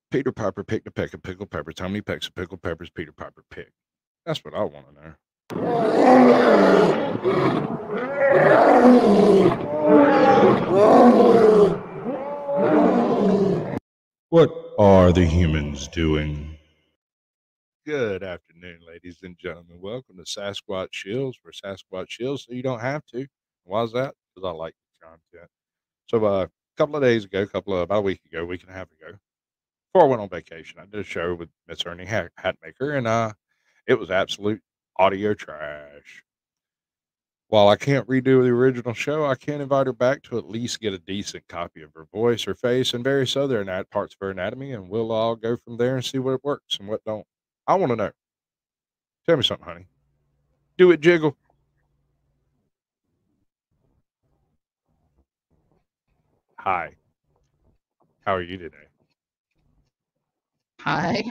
Peter Piper picked a peck of pickled peppers. How many pecks of pickled peppers Peter Piper picked? That's what I want to know. What are the humans doing? Good afternoon, ladies and gentlemen. Welcome to Sasquatch Shills, for Sasquatch Shills, so you don't have to. Why is that? Because I like the content. So, a couple of days ago, about a week ago, week and a half ago, before I went on vacation, I did a show with Miss Ernie Hatmaker, and it was absolute audio trash. While I can't redo the original show, I can invite her back to at least get a decent copy of her voice, her face, and various other parts of her anatomy, and we'll all go from there and see what works and what don't. I want to know. Tell me something, honey. Do it, Jiggle. Hi. How are you today? Hi,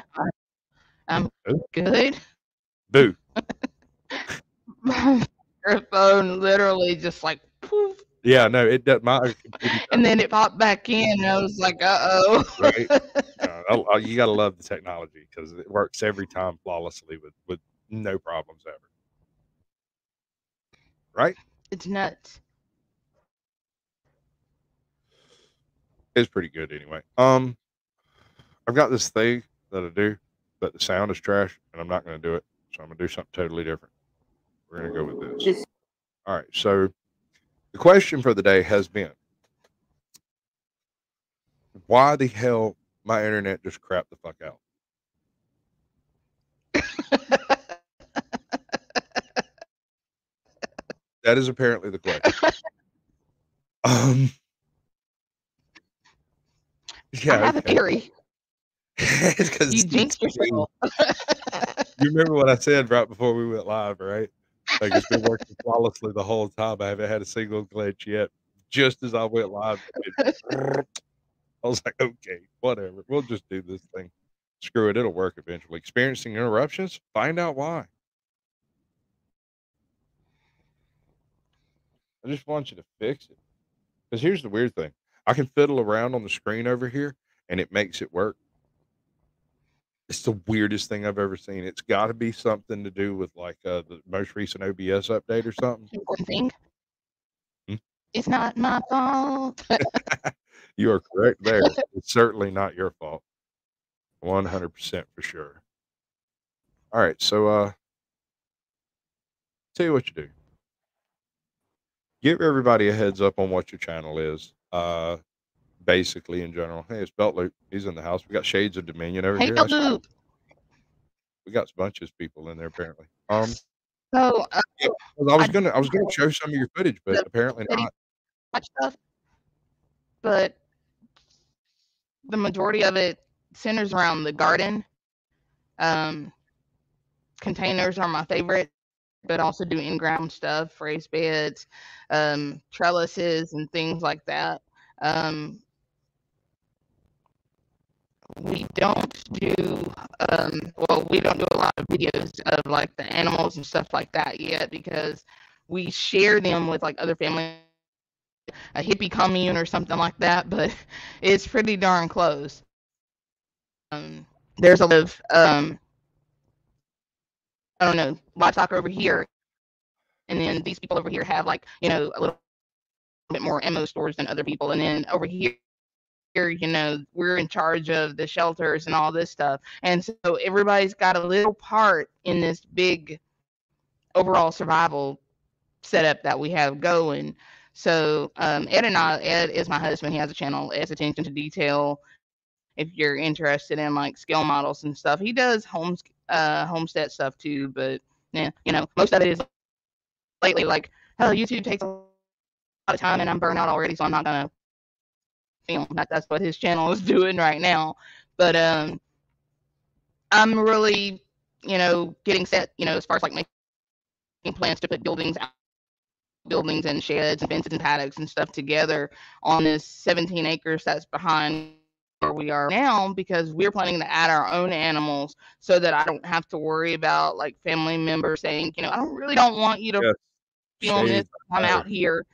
I'm Oh, good. boo. My phone literally just like poof, Yeah, no, it does. My computer does and then it popped back in, and I was like, right. "Uh-oh." You gotta love the technology because it works every time flawlessly with no problems ever. Right? It's nuts. It's pretty good anyway. I've got this thing that I do, but the sound is trash, and I'm not going to do it. So I'm going to do something totally different. We're going to go with this. All right. So the question for the day has been, why the hell my internet just crapped the fuck out? That is apparently the question. Um, I yeah, have a okay. theory. It's because You jinxed yourself. you remember what I said right before we went live, right? Like it's been working flawlessly the whole time. I haven't had a single glitch yet. Just as I went live, I was like, okay, whatever. We'll just do this thing. Screw it. It'll work eventually. Experiencing interruptions? Find out why. I just want you to fix it. Because here's the weird thing. I can fiddle around on the screen over here and it makes it work. It's the weirdest thing I've ever seen. It's got to be something to do with like the most recent OBS update or something. Important thing. Hmm? It's not my fault. You are correct there. It's certainly not your fault. 100% for sure. All right. So, tell you what you do. Give everybody a heads up on what your channel is. Basically in general. Hey, it's Belt Loop. He's in the house. We got Shades of Dominion over Hey, here. Belt Loop. We got a bunch of people in there apparently. So Yeah, 'cause I was I gonna I was gonna show some of your footage, but the apparently city not. watch stuff, but the majority of it centers around the garden. Um, Containers are my favorite, but also do in-ground stuff, raised beds, trellises, and things like that. Um, we don't do we don't do a lot of videos of like the animals and stuff like that yet because we share them with like other family, a hippie commune or something like that. But it's pretty darn close. There's a lot of I don't know, livestock over here, and then these people over here have like a little bit more ammo stores than other people, and then over here, we're in charge of the shelters and all this stuff. And so everybody's got a little part in this big overall survival setup that we have going. So Ed is my husband. He has a channel, Ed's Attention to Detail. If you're interested in like scale models and stuff, he does homestead stuff too. But yeah, most of it is lately like, oh, YouTube takes a lot of time and I'm burnt out already, so I'm not gonna film. That's what his channel is doing right now. But I'm really, getting set, as far as like making plans to put buildings and sheds and fences and paddocks and stuff together on this 17 acres that's behind where we are now, because we're planning to add our own animals so that I don't have to worry about like family members saying, I don't want you to Yes, film this. Shades, I'm I know. out here,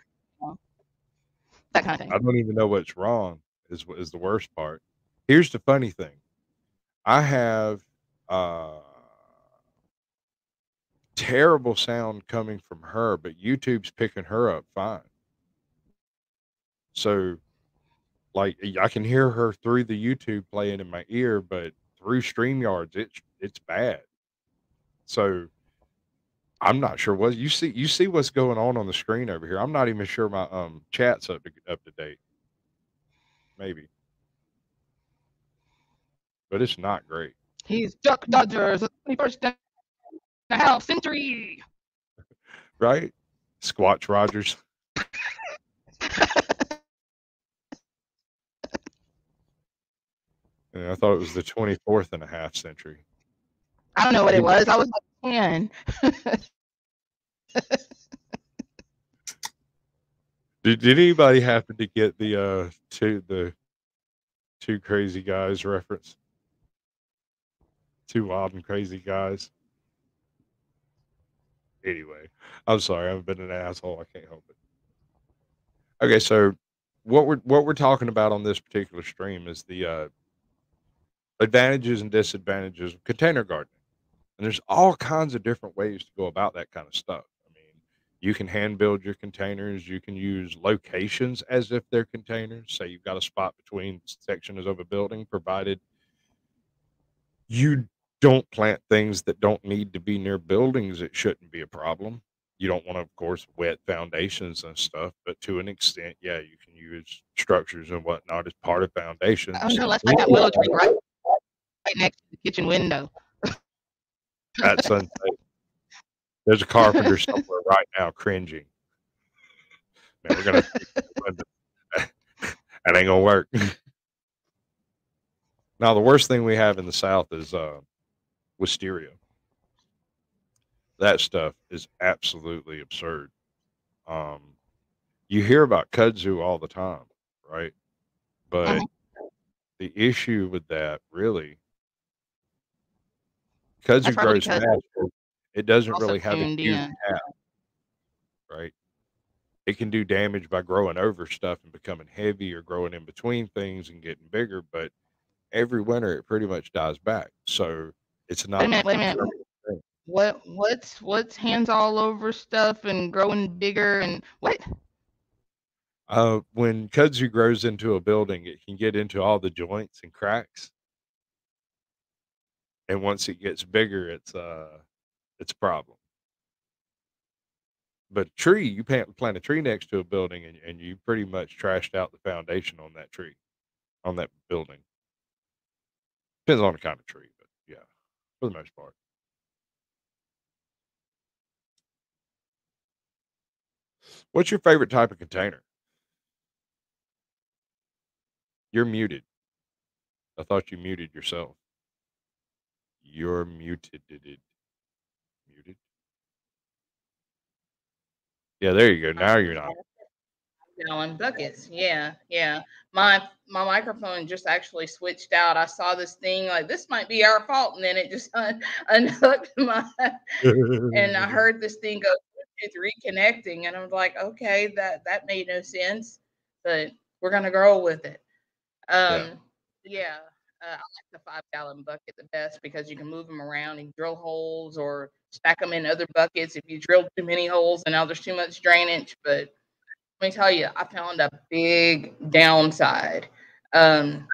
you know, that kind of thing. I don't even know what's wrong is the worst part. Here's the funny thing. I have terrible sound coming from her, but YouTube's picking her up fine. So, like, I can hear her through the YouTube playing in my ear, but through StreamYards, it's bad. So I'm not sure what you see what's going on the screen over here. I'm not even sure my chat's up to date. Maybe, but it's not great, He's Duck Dodgers, 21st and a half century. right? Squatch Rogers. Yeah, I thought it was the 24th and a half century. I don't know what it Any- was. I was like 10. did anybody happen to get the two crazy guys reference? Two wild and crazy guys. Anyway, I'm sorry. I've been an asshole. I can't help it. Okay, so what we're talking about on this particular stream is the advantages and disadvantages of container gardening. And there's all kinds of different ways to go about that kind of stuff. I mean, you can hand build your containers. You can use locations as if they're containers. Say you've got a spot between sections of a building, provided you don't plant things that don't need to be near buildings. It shouldn't be a problem. You don't want to, of course, wet foundations and stuff, but to an extent, yeah, you can use structures and whatnot as part of Oh foundations. no, let's like that willow tree right next to the kitchen window. That's unsafe. There's a carpenter somewhere right now cringing. Man, we're gonna fix the window. That ain't gonna work. Now, the worst thing we have in the South is wisteria. That stuff is absolutely absurd. Um, you hear about kudzu all the time, right? But Mhm. the issue with that, really, That's kudzu probably grows because fast. It doesn't also really have a tuned huge in. cap, right? It can do damage by growing over stuff and becoming heavy or growing in between things and getting bigger, but every winter it pretty much dies back. So it's Wait a not minute, like wait a a minute. permanent thing. What's hands all over stuff and growing bigger and what? When kudzu grows into a building, it can get into all the joints and cracks, and once it gets bigger, it's a problem. But a tree, you plant a tree next to a building, and you pretty much trashed out the foundation on that tree, on that building. Depends on the kind of tree, but yeah, for the most part. What's your favorite type of container? You're muted. I thought you muted yourself. You're muted. Muted. Yeah, there you go. Now you're not. Gallon buckets. Yeah, yeah. My microphone just actually switched out. I saw this thing like this might be our fault, and then it just unhooked my. And I heard this thing go Bluetooth reconnecting, and I was like, okay, that made no sense, but we're gonna grow with it. Yeah. Yeah. I like the 5 gallon bucket the best because you can move them around and drill holes or stack them in other buckets if you drill too many holes and now there's too much drainage. But let me tell you, I found a big downside. Um,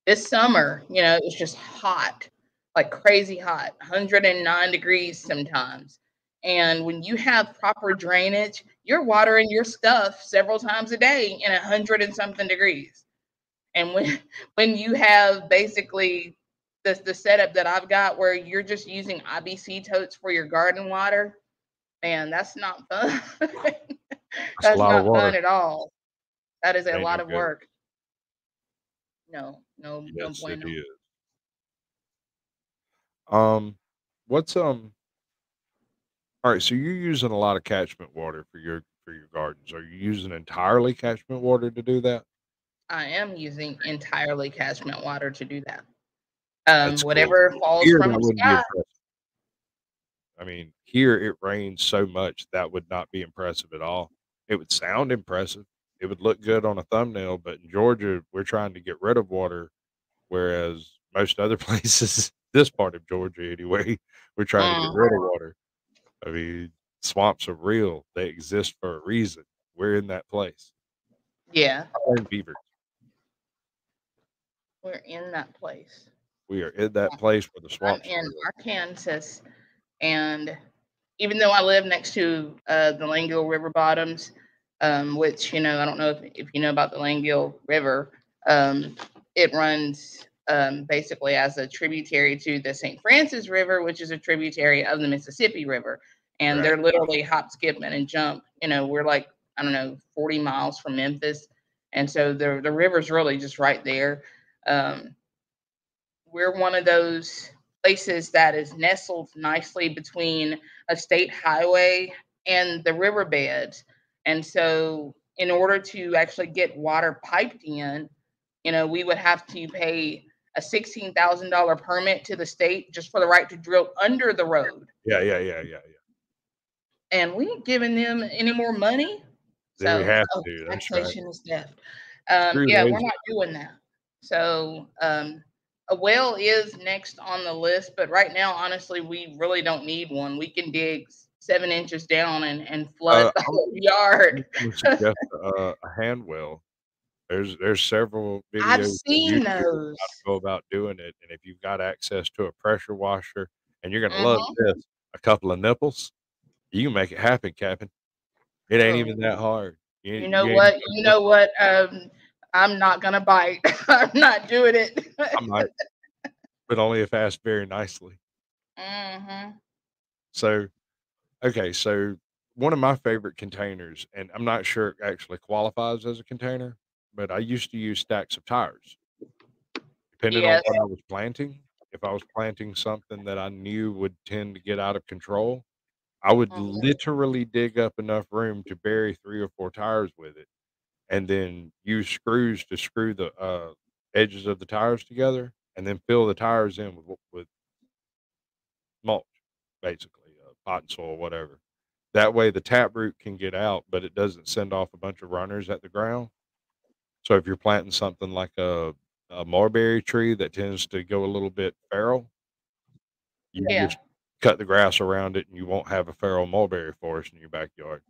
this summer, it was just hot, like crazy hot, 109 degrees sometimes. And when you have proper drainage, you're watering your stuff several times a day in 100 and something degrees. And when when you have basically the setup that I've got where you're just using IBC totes for your garden water, man, that's not fun. That's a That's lot of not water. fun at all. That is a Ain't lot no of good. work. No, no, no Yes, it bueno. is. Um, what's All right, so you're using a lot of catchment water for your gardens. Are you using entirely catchment water to do that? I am using entirely catchment water to do that. That's cool. Whatever falls Here, from that the wouldn't be sky. impressive. I mean, here it rains so much that would not be impressive at all. It would sound impressive. It would look good on a thumbnail, but in Georgia, we're trying to get rid of water whereas most other places, this part of Georgia anyway, we're trying to get rid of water. I mean, swamps are real. They exist for a reason. We're in that place. Yeah, We're in beavers. we're in that place. We are in that place where the I'm swamps are in real. Arkansas, and even though I live next to the Langell River bottoms, which I don't know if you know about the Langell River, it runs basically as a tributary to the St. Francis River, which is a tributary of the Mississippi River, and Right. they're literally hop, skip, and jump. We're like, I don't know, 40 miles from Memphis, and so the river's really just right there. Um, we're one of those places that is nestled nicely between a state highway and the riverbeds. And so, in order to actually get water piped in, we would have to pay a $16,000 permit to the state just for the right to drill under the road. Yeah. And we ain't giving them any more money. Then we So, have to. That's right. taxation is death. Screw Yeah, we're lazy. not doing that. So, a well is next on the list, but right now, honestly, we really don't need one. We can dig 7 inches down and flood the I'm whole yard. going to suggest a hand well. There's several I've videos on seen YouTube on those. how to go about doing it, and if you've got access to a pressure washer, and you're gonna love Hmm. this, a couple of nipples, you can make it happen, Captain. It ain't Oh, even that hard. you You know ain't even what? got You nip know what? I'm not gonna bite. I'm not doing it. I might, but only if asked very nicely. Hmm. So, okay, so one of my favorite containers, and I'm not sure it actually qualifies as a container, but I used to use stacks of tires. Depending on Yes. what I was planting, if I was planting something that I knew would tend to get out of control, I would Mhm. literally dig up enough room to bury 3 or 4 tires with it, and then use screws to screw the, edges of the tires together, and then fill the tires in with mulch, basically, potting soil, whatever. That way, the taproot can get out, but it doesn't send off a bunch of runners at the ground. So if you're planting something like a mulberry tree that tends to go a little bit feral, you can Yeah. just cut the grass around it, and you won't have a feral mulberry forest in your backyard.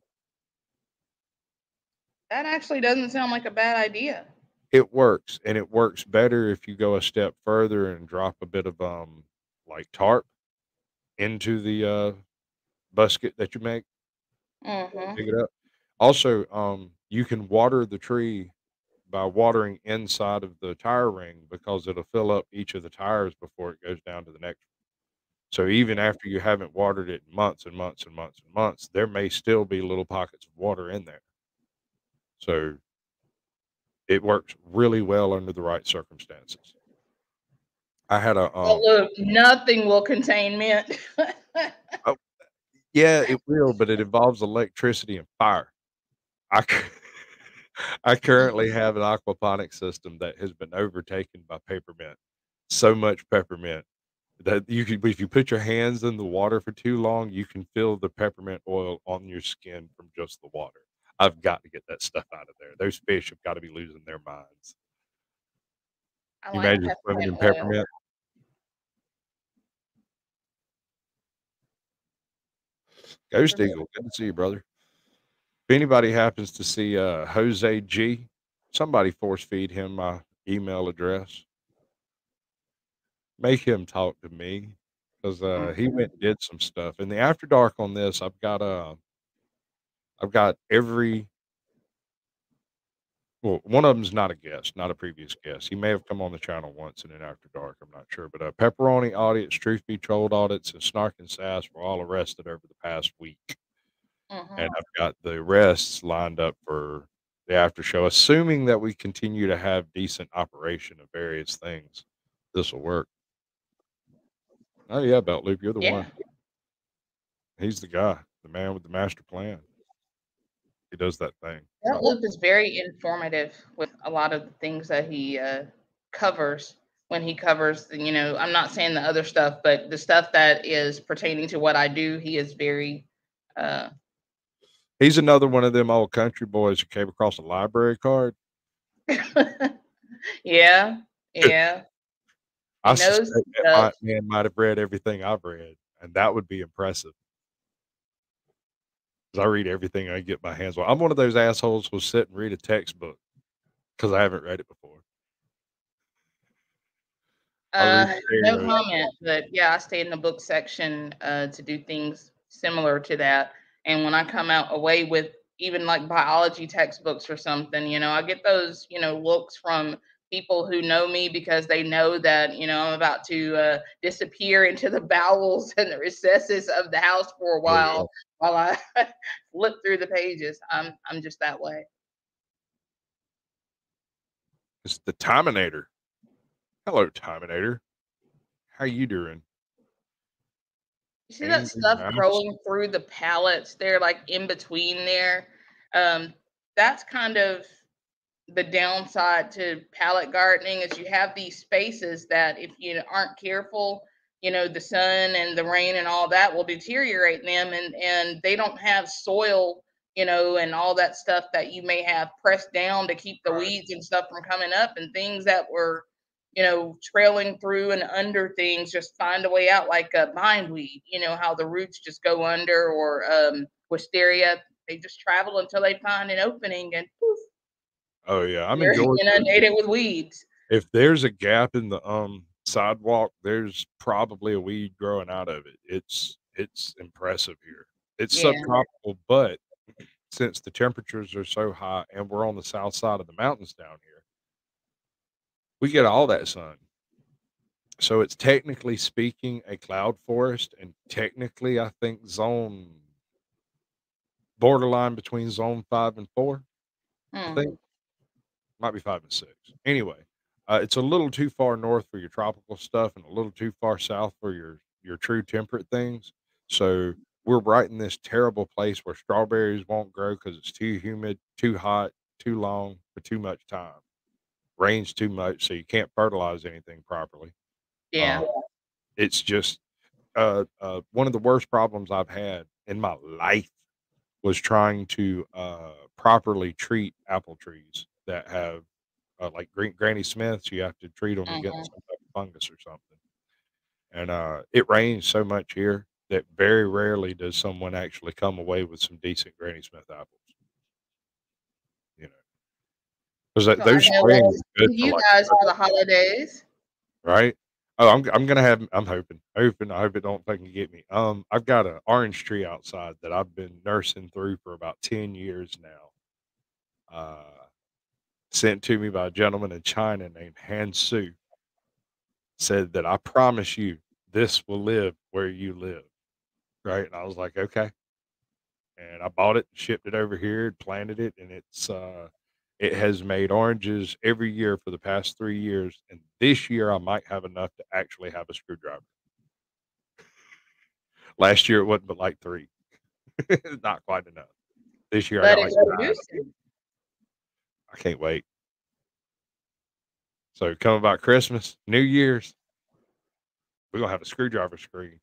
That actually doesn't sound like a bad idea. It works, and it works better if you go a step further and drop a bit of, like tarp into the, busket that you make, Hmm. dig it up. Also, you can water the tree by watering inside of the tire ring because it'll fill up each of the tires before it goes down to the next one. So even after you haven't watered it in months and months and months and months, there may still be little pockets of water in there. So it works really well under the right circumstances. I had a But look, nothing will contain mint. oh, yeah, it will, but it involves electricity and fire. I c- I currently have an aquaponic system that has been overtaken by peppermint. So much peppermint that you could, if you put your hands in the water for too long, you can feel the peppermint oil on your skin from just the water. I've got to get that stuff out of there. Those fish have got to be losing their minds. I You like imagine swimming peppermint in oil. peppermint? Ghost Eagle, good to see you, brother. If anybody happens to see Jose G, somebody force feed him my email address. Make him talk to me because he went and did some stuff. In the after dark on this, I've got every well, one of them's not a guest, not a previous guest. He may have come on the channel once in an after dark. I'm not sure, but pepperoni audits, truth be told audits, and snark and sass were all arrested over the past week, and Hmm. I've got the arrests lined up for the after show, assuming that we continue to have decent operation of various things. This will work. Oh yeah, Belt Loop, you're the Yeah. one. He's the guy, the man with the master plan. He does that thing. That Oh, loop is very informative with a lot of the things that he covers when he covers, I'm not saying the other stuff, but the stuff that is pertaining to what I do, he is very, uh, he's another one of them old country boys who came across a library card. yeah, yeah. I He knows suspect that my stuff. man might have read everything I've read, and that would be impressive. 'Cause I read everything I get my hands on. I'm one of those assholes who'll sit and read a textbook because I haven't read it before. I read No stereos. comment, but yeah, I stay in the book section to do things similar to that. And when I come out away with even like biology textbooks or something, I get those, looks from people who know me because they know that, I'm about to disappear into the bowels and the recesses of the house for a Oh, yeah. while I flip through the pages. I'm just that way. It's the Timinator. Hello, Timinator. How you doing? You see that Angry stuff Mouse? growing through the pallets there, like in between there? Um, that's kind of the downside to pallet gardening is you have these spaces that if you aren't careful, the sun and the rain and all that will deteriorate them and they don't have soil, and all that stuff that you may have pressed down to keep the Right. weeds and stuff from coming up and things that were, trailing through and under things just find a way out like a bindweed, how the roots just go under or wisteria, they just travel until they find an opening and poof, Oh, yeah. I'm in you're Georgia. inundated with weeds. If there's a gap in the sidewalk, there's probably a weed growing out of it. It's impressive here. It's Yeah, subtropical, but since the temperatures are so high and we're on the south side of the mountains down here, we get all that sun. So it's technically speaking a cloud forest, and technically I think zone borderline between zone 5 and 4. I hmm, think might be 5 and 6. Anyway, it's a little too far north for your tropical stuff, and a little too far south for your true temperate things. So we're right in this terrible place where strawberries won't grow because it's too humid, too hot, too long, for too much time. Rains too much, so you can't fertilize anything properly. yeah. Um, it's just one of the worst problems I've had in my life was trying to properly treat apple trees that have like Granny Smiths. You have to treat them against Mhm. some type of fungus or something. And it rains so much here that very rarely does someone actually come away with some decent Granny Smith apples. You know, because So I those know what springs to are good send for you like guys for the holidays. right. Oh, I'm gonna have. I'm hoping. I hope it don't fucking get me. I've got an orange tree outside that I've been nursing through for about 10 years now. Sent to me by a gentleman in China named Han Su. Said that I promise you this will live where you live. Right. And I was like, okay. And I bought it, shipped it over here, planted it, and it has made oranges every year for the past 3 years. And this year I might have enough to actually have a screwdriver. Last year it wasn't but like three. Not quite enough. This year I But got like it's 9. producing. I can't wait. So coming about Christmas, New Year's, we're gonna have a screwdriver screen.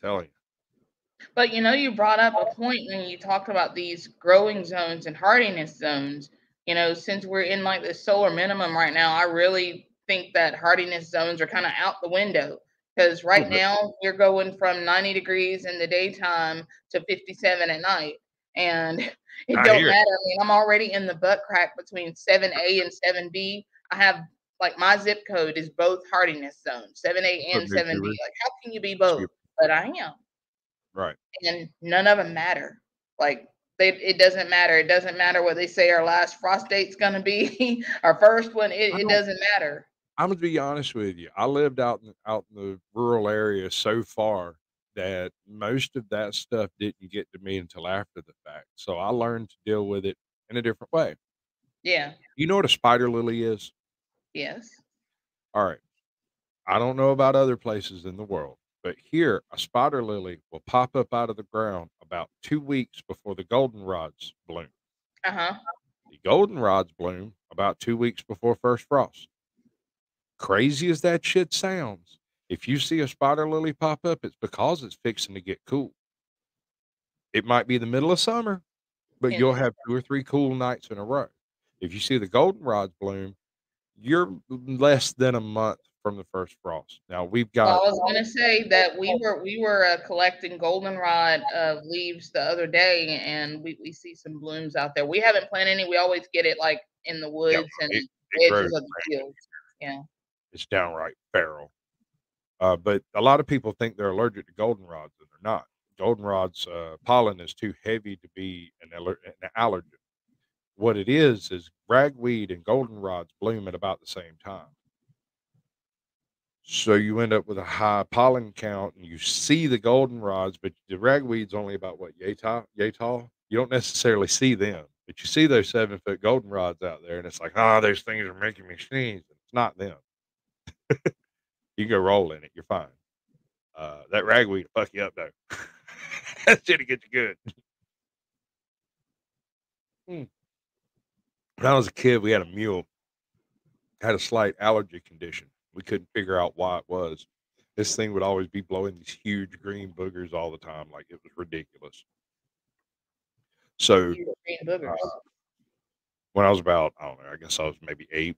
Telling you. But you brought up a point when you talked about these growing zones and hardiness zones. Since we're in like the solar minimum right now, I really think that hardiness zones are kind of out the window because A right little bit. now you're going from 90 degrees in the daytime to 57 at night. And it I don't hear it. matter. I mean, I'm already in the butt crack between 7A and 7B. I have like my zip code is both hardiness zones, 7A What's up, and new 7B. tuber? Like, how can you be Excuse both? But I am Right. and none of them matter. Like it doesn't matter. It doesn't matter what they say our last frost date's gonna be, our first one. I It don't doesn't matter. I'm gonna be honest with you. I lived out in the rural area so far that most of that stuff didn't get to me until after the fact. So I learned to deal with it in a different way. Yeah. You know what a spider lily is? Yes. All right. I don't know about other places in the world, but here a spider lily will pop up out of the ground about 2 weeks before the goldenrods bloom. Uh huh. The goldenrods bloom about 2 weeks before first frost. Crazy as that shit sounds, if you see a spider lily pop up, it's because it's fixing to get cool. It might be the middle of summer, but you'll Interesting. have 2 or 3 cool nights in a row. If you see the goldenrods bloom, you're less than a month from the first frost. Now we've Well, got I was gonna say that we were collecting goldenrod leaves the other day, and we see some blooms out there. We haven't planted any. We always get it like in the yeah, woods and it grows. edges of the fields. Yeah. It's downright feral. But a lot of people think they're allergic to goldenrods, and they're not. Goldenrod's pollen is too heavy to be an allergen. What it is ragweed and goldenrods bloom at about the same time. So you end up with a high pollen count, and you see the goldenrods, but the ragweed's only about what, yay tall? You don't necessarily see them, but you see those 7-foot goldenrods out there, and it's like, those things are making me sneeze. It's not them. You go roll in it, you're fine. That ragweed will fuck you up though. That shit'll get you good. When I was a kid, we had a mule, had a slight allergy condition. We couldn't figure out why it was. This thing would always be blowing these huge green boogers all the time, like it was ridiculous. So Green boogers. when I was about, I don't know, I guess I was maybe 8,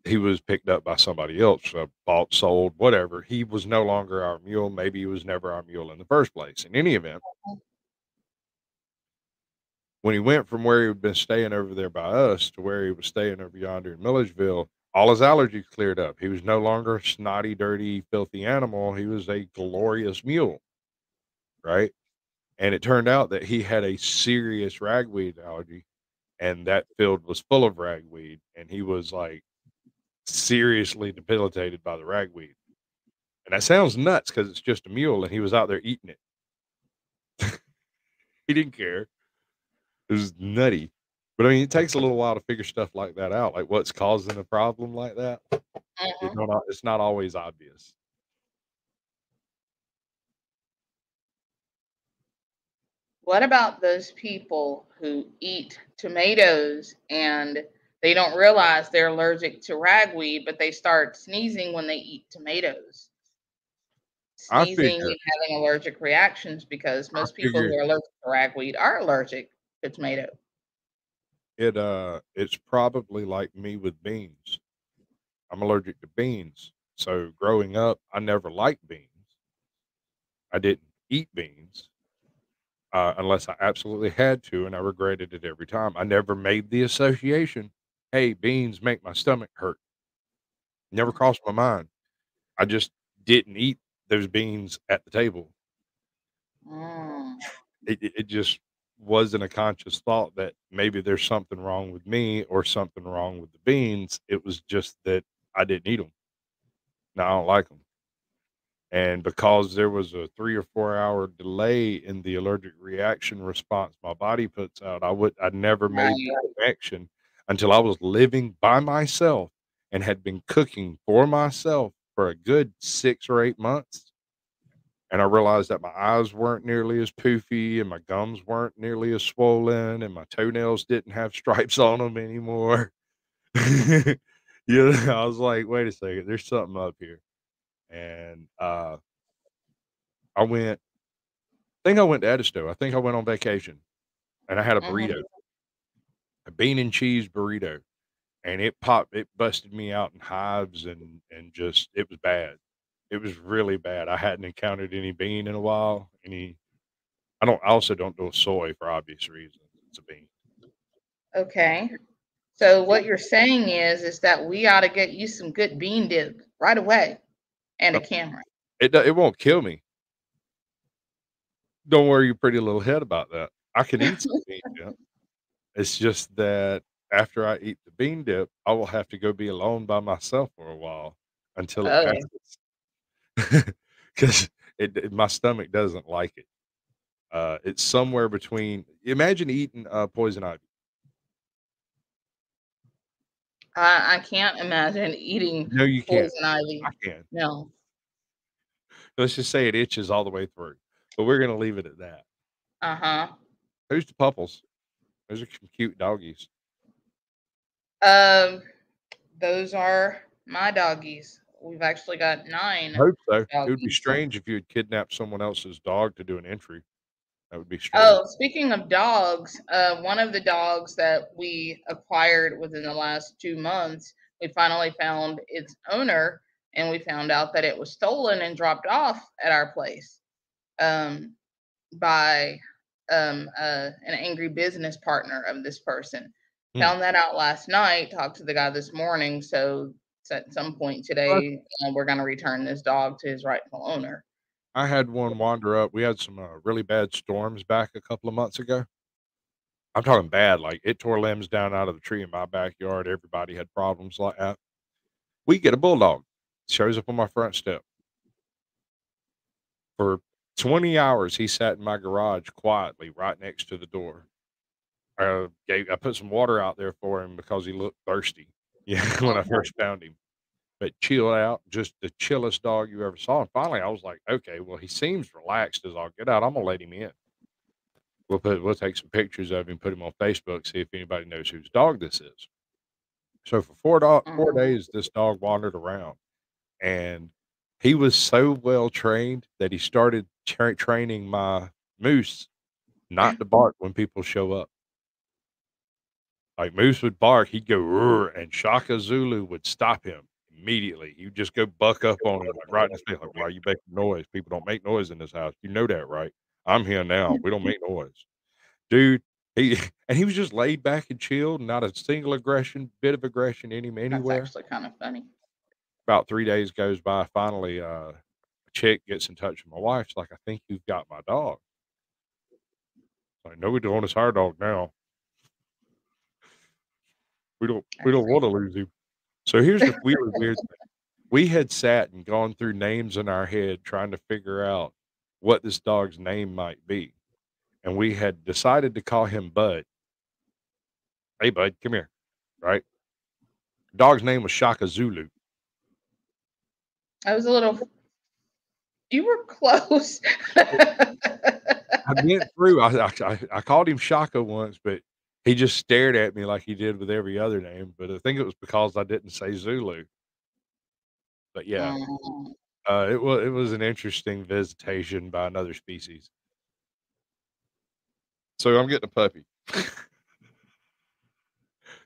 he was picked up by somebody else, bought, sold, whatever. He was no longer our mule. Maybe he was never our mule in the first place. In any event, when he went from where he had been staying over there by us to where he was staying over yonder in Milledgeville, all his allergies cleared up. He was no longer a snotty, dirty, filthy animal. He was a glorious mule, right? And it turned out that he had a serious ragweed allergy, and that field was full of ragweed, and he was like seriously debilitated by the ragweed. And that sounds nuts because it's just a mule, and he was out there eating it. He didn't care. It was nutty. But I mean, it takes a little while to figure stuff like that out, like what's causing a problem like that. It's not always obvious. What about those people who eat tomatoes and they don't realize they're allergic to ragweed, but they start sneezing when they eat tomatoes? I Sneezing figure and having allergic reactions because I most people figure who are allergic to ragweed are allergic to tomato. it's probably like me with beans. I'm allergic to beans. So growing up, I never liked beans. I didn't eat beans unless I absolutely had to, and I regretted it every time. I never made the association. Hey, beans make my stomach hurt. Never crossed my mind. I just didn't eat those beans at the table. Mm. It just wasn't a conscious thought that maybe there's something wrong with me or something wrong with the beans. It was just that I didn't eat them. No, I don't like them. And because there was a 3 or 4 hour delay in the allergic reaction response my body puts out, I never made Right. the connection until I was living by myself and had been cooking for myself for a good 6 or 8 months. And I realized that my eyes weren't nearly as poofy, and my gums weren't nearly as swollen, and my toenails didn't have stripes on them anymore. I was like, wait a second, there's something up here. And I went, I think I went to Edisto. I think I went on vacation, and I had a Mhm. burrito, a bean and cheese burrito, and it busted me out in hives, and just, it was bad. It was really bad. I hadn't encountered any bean in a while. I also don't do soy for obvious reasons. It's a bean. Okay. So what you're saying is that we ought to get you some good bean dip right away and a Uh, camera. it won't kill me. Don't worry your pretty little head about that. I can eat some bean dip. It's just that after I eat the bean dip, I will have to go be alone by myself for a while until it Oh, passes. Because my stomach doesn't like it. It's somewhere between. Imagine eating poison ivy. I can't imagine eating No, you can't. poison ivy. I can. No. Let's just say it itches all the way through. But we're gonna leave it at that. Uh-huh. Who's the pupples? Those are some cute doggies. Um, those are my doggies. We've actually got I 9 hope so. It would be doggies. strange if you had kidnapped someone else's dog to do an entry. That would be strange. Oh, speaking of dogs, one of the dogs that we acquired within the last 2 months we finally found its owner, and we found out that it was stolen and dropped off at our place um, by an angry business partner of this person. Found that out last night. Talked to the guy this morning. So at some point today, we're going to return this dog to his rightful owner. I had one wander up. We had some really bad storms back a couple of months ago. I'm talking bad, like it tore limbs down out of the tree in my backyard. Everybody had problems like that. We get a bulldog, shows up on my front step. For 20 hours, he sat in my garage quietly right next to the door. I put some water out there for him because he looked thirsty. Yeah, when I first found him, but chilled out, just the chillest dog you ever saw. And finally, I was like, okay, well, he seems relaxed as I'll get out. I'm gonna let him in. We'll take some pictures of him, put him on Facebook, see if anybody knows whose dog this is. So for 4 days, this dog wandered around, and he was so well trained that he started training my moose not to bark when people show up. Like Moose would bark, he'd go roar, and Shaka Zulu would stop him immediately. He'd just go buck up on him like right in his face, like, "Why are you making noise? People don't make noise in this house. You know that, right? I'm here now. We don't make noise." Dude, he and he was just laid back and chilled, not a single bit of aggression That's anywhere. actually kind of funny. About 3 days goes by, finally, a chick gets in touch with my wife. She's like, "I think you've got my dog." Like, "No, we don't. It's our dog now. We don't wanna lose him." So here's the really weird thing. We had sat and gone through names in our head trying to figure out what this dog's name might be, and we had decided to call him Bud. "Hey, Bud, come here." Right? Dog's name was Shaka Zulu. I was a little. You were close. I went through. I called him Shaka once, but he just stared at me like he did with every other name. But I think it was because I didn't say Zulu. But yeah, Mm. it was an interesting visitation by another species. So I'm getting a puppy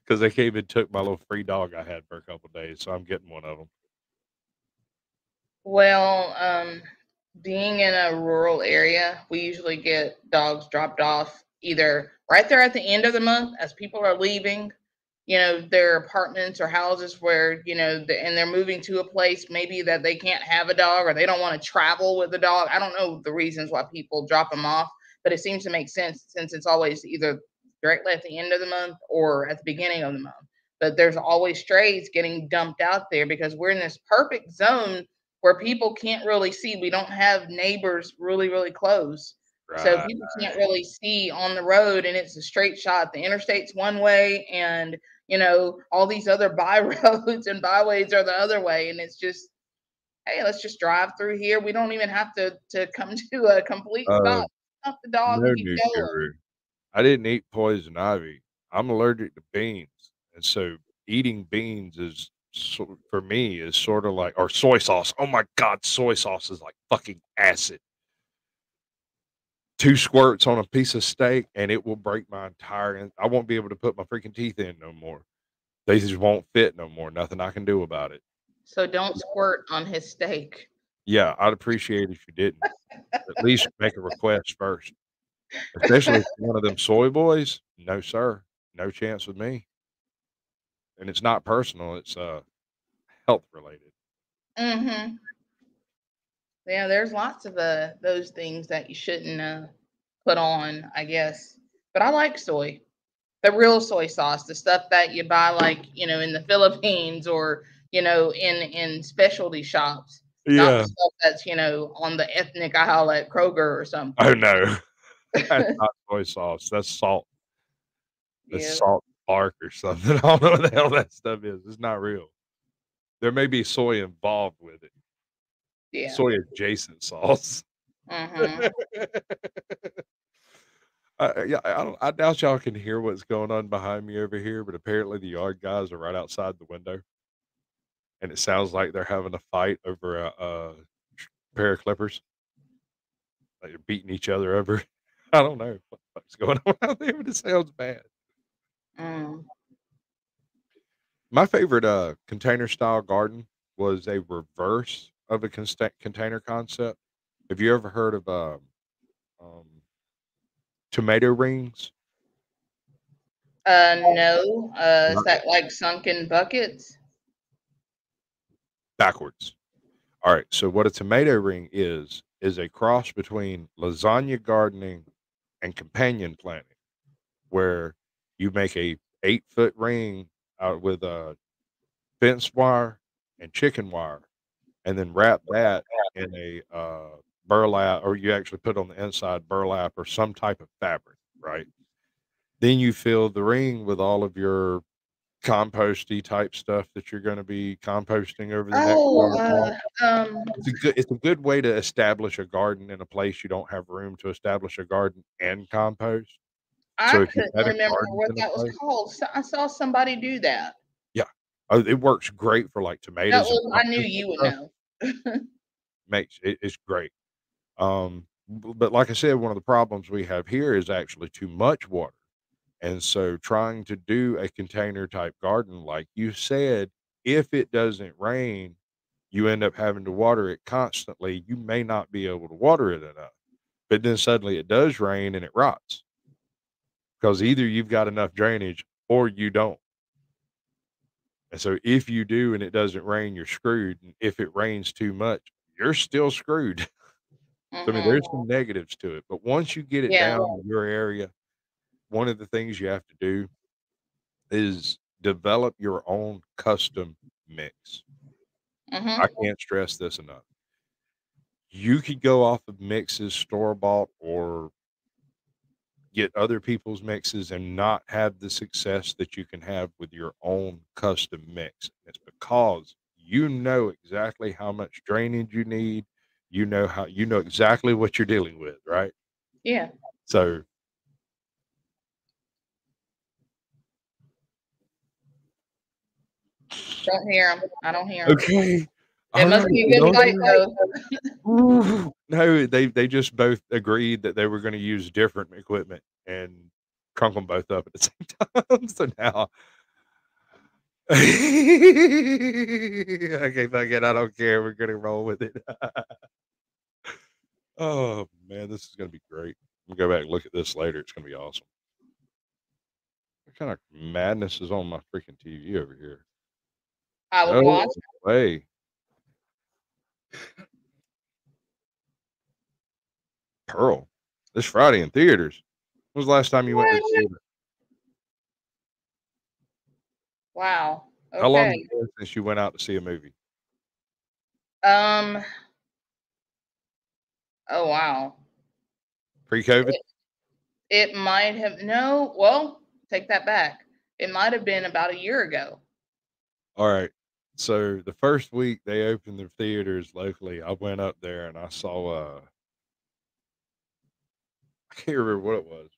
because they came and took my little free dog I had for a couple days. So I'm getting one of them. Well, being in a rural area, we usually get dogs dropped off either right there at the end of the month as people are leaving, their apartments or houses where, and they're moving to a place maybe that they can't have a dog or they don't want to travel with a dog. I don't know the reasons why people drop them off, but it seems to make sense since it's always either directly at the end of the month or at the beginning of the month. But there's always strays getting dumped out there because we're in this perfect zone where people can't really see. We don't have neighbors really, really close. So Right. people can't really see on the road and it's a straight shot. The interstate's one way and all these other by roads and byways are the other way. And it's just, hey, let's just drive through here. We don't even have to come to a complete Uh, stop. Stop the dog no and keep new going. guru. I didn't eat poison ivy. I'm allergic to beans, and so eating beans for me is sort of like or soy sauce. Oh my god, soy sauce is like fucking acid. 2 squirts on a piece of steak, and it will break my entire. I won't be able to put my freaking teeth in no more. They just won't fit no more. Nothing I can do about it. So don't squirt on his steak. Yeah, I'd appreciate if you didn't. At least make a request first, especially if you're one of them soy boys. No, sir, no chance with me. And it's not personal, it's, health related. Mm-hmm. Yeah, there's lots of those things that you shouldn't put on, I guess. But I like soy, the real soy sauce, the stuff that you buy like in the Philippines or in specialty shops, not the Yeah. stuff that's on the ethnic aisle at Kroger or Oh, something. no. That's not soy sauce, that's salt. That's Yeah, salt bark or something. I don't know what the hell that stuff is, it's not real. There may be soy involved with it. yeah. Soy adjacent sauce. Mm-hmm. Yeah, I doubt y'all can hear what's going on behind me over here, but apparently the yard guys are right outside the window, and it sounds like they're having a fight over a pair of clippers. Like they're beating each other over. I don't know what the fuck's going on out there, but it sounds bad. Mm. My favorite container style garden was a reverse of a container concept. Have you ever heard of um, tomato rings? No. Is Right. that like sunken buckets? Backwards. All right. So what a tomato ring is a cross between lasagna gardening and companion planting, where you make a 8-foot ring out with fence wire and chicken wire, and then wrap that in a burlap, or you actually put on the inside burlap or some type of fabric, right? Then you fill the ring with all of your composty type stuff that you're going to be composting over the next Oh, yard walk. um, It's a good way to establish a garden in a place you don't have room to establish a garden and compost. I So if you've couldn't got a remember garden what in a that was place, called. So I saw somebody do that. yeah, oh, it works great for like That tomatoes and was, I knew pumpkins and you would stuff. know. It's great. But like I said, one of the problems we have here is actually too much water. And so trying to do a container type garden, like you said, if it doesn't rain, you end up having to water it constantly. You may not be able to water it enough, but then suddenly it does rain and it rots because either you've got enough drainage or you don't. And so if you do and it doesn't rain, you're screwed. And if it rains too much, you're still screwed. So I mean, Hmm. there's some negatives to it, but once you get it Yeah. down in your area, one of the things you have to do is develop your own custom mix. Hmm. I can't stress this enough. You could go off of mixes store bought or get other people's mixes and not have the success that you can have with your own custom mix. It's because you know exactly how much drainage you need. You know exactly what you're dealing with, right? Yeah. So Don't hear him. I don't hear him. okay. It All must right. be a You good don't fight, hear though. Ooh, no, they just both agreed that they were gonna use different equipment and crunk them both up at the same time. So now okay, fuck it, I don't care. We're gonna roll with it. Oh man, this is gonna be great. We'll go back and look at this later. It's gonna be awesome. What kind of madness is on my freaking TV over here? I was No watching. way. Pearl. This Friday in theaters. When was the last time you went to the What? theater? Wow. How long has Okay. it been since you went out to see a movie? Um. Oh, wow. Pre-COVID? It might have, no, well, take that back. It might have been about a year ago. All right. So the first week they opened the theaters locally, I went up there and I saw I can't remember what it was.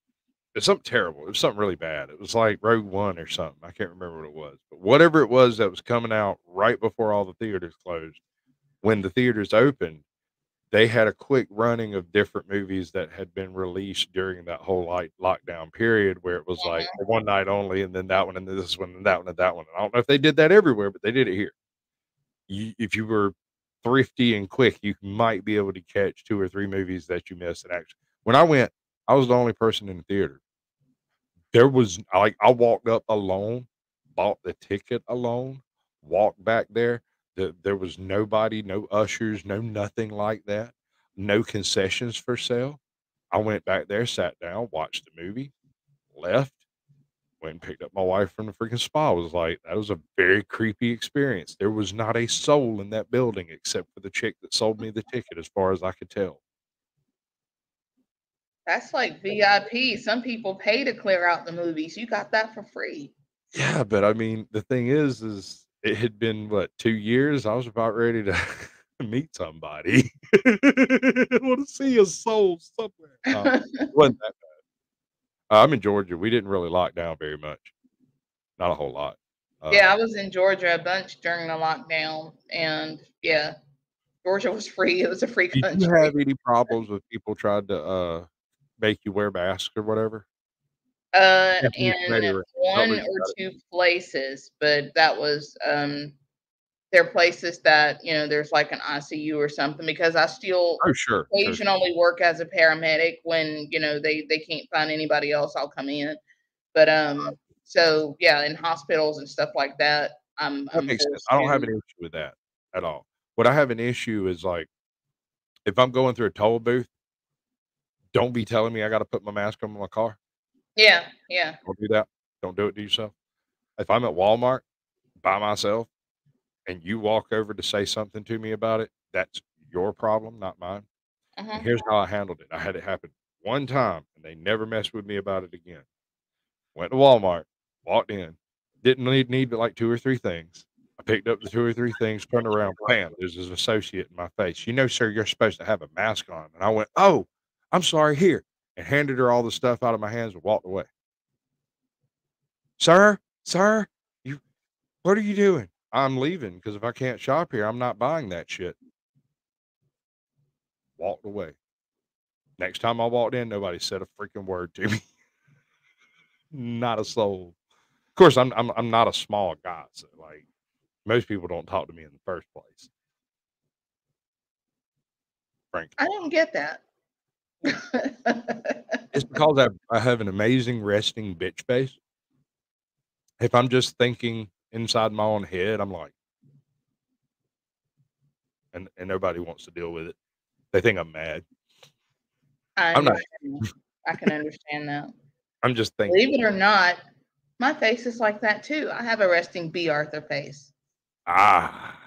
It's something terrible. It was something really bad. It was like Rogue One or something. I can't remember what it was. But whatever it was that was coming out right before all the theaters closed, when the theaters opened, they had a quick running of different movies that had been released during that whole like lockdown period where it was like for one night only and then that one and then this one and that one and that one. And I don't know if they did that everywhere, but they did it here. If you were thrifty and quick, you might be able to catch 2 or 3 movies that you missed. And actually, when I went, I was the only person in the theater. There was like I walked up alone, bought the ticket alone, walked back there. There was nobody, no ushers, no nothing like that, no concessions for sale. I went back there, sat down, watched the movie, left. Went and picked up my wife from the freaking spa. I was like, that was a very creepy experience. There was not a soul in that building except for the chick that sold me the ticket, as far as I could tell. That's like VIP. Some people pay to clear out the movies. You got that for free. Yeah, but I mean, the thing is it had been what 2 years. I was about ready to meet somebody. I want to see a soul somewhere. It wasn't that. I'm in Georgia. We didn't really lock down very much. Not a whole lot. Yeah, I Uh, was in Georgia a bunch during the lockdown, and yeah, Georgia was free. It was a free did you country. have any problems with people trying to make you wear masks or whatever? In Maybe one read or about it. two places, but that was there are places that there's like an ICU or something because I still Oh, sure. occasionally work as a paramedic when they can't find anybody else. I'll come in, but so yeah, in hospitals and stuff like that, That I'm makes sense. forced I don't have to. an issue with that at all. What I have an issue is, like, if I'm going through a toll booth, don't be telling me I gotta put my mask on my car. Yeah, yeah. Don't do that. Don't do it to yourself. If I'm at Walmart by myself and you walk over to say something to me about it, that's your problem, not mine. And Uh-huh. here's how I handled it. I had it happen one time, and they never messed with me about it again. Went to Walmart, walked in, didn't need but like 2 or 3 things. I picked up the 2 or 3 things, turned around, bam, there's this associate in my face. "You know, sir, you're supposed to have a mask on." And I went, "Oh, I'm sorry, here," and handed her all the stuff out of my hands and walked away. "Sir, sir, you what are you doing?" "I'm leaving because if I can't shop here, I'm not buying that shit." Walked away. Next time I walked in, nobody said a freaking word to me. Not a soul. Of course, I'm not a small guy, so, like, most people don't talk to me in the first place, frankly. I don't get that. It's because I have an amazing resting bitch face. If I'm just thinking inside my own head, I'm like and nobody wants to deal with it. They think I'm mad. I I'm not. understand. I can understand that. I'm just thinking. Believe it or not, my face is like that too. I have a resting B. Arthur face. Ah,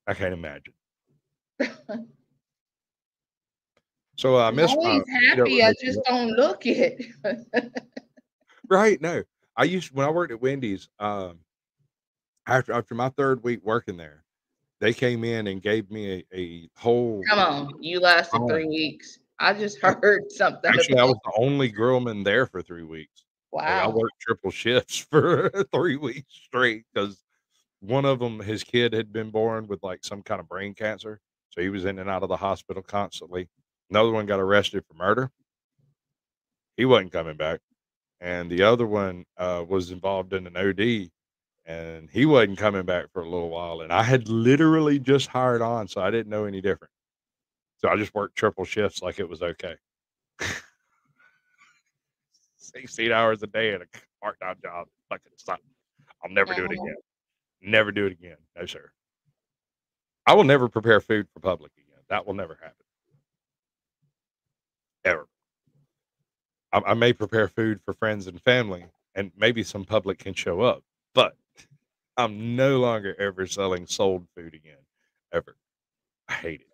I can't imagine. So I I'm miss my always meet up happy. with I Mickey. just don't look it. Right? No, I used when I worked at Wendy's. After my third week working there, they came in and gave me a whole. Come on, you lasted Oh, 3 weeks. I just heard something actually, I about. was the only grillman there for 3 weeks. Like, I Wow. worked triple shifts for 3 weeks straight because one of them, his kid had been born with, like, some kind of brain cancer, so he was in and out of the hospital constantly. Another one got arrested for murder. He wasn't coming back, and the other one, was involved in an OD, and he wasn't coming back for a little while, and I had literally just hired on, so I didn't know any different. So I just worked triple shifts like it was okay. 16 hours a day at a part-time job. Fucking suck. I'll never do it Mhm. again. Never do it again. No, sir. I will never prepare food for public again. That will never happen. Ever. I may prepare food for friends and family, and maybe some public can show up, but I'm no longer ever selling sold food again. Ever. I hate it.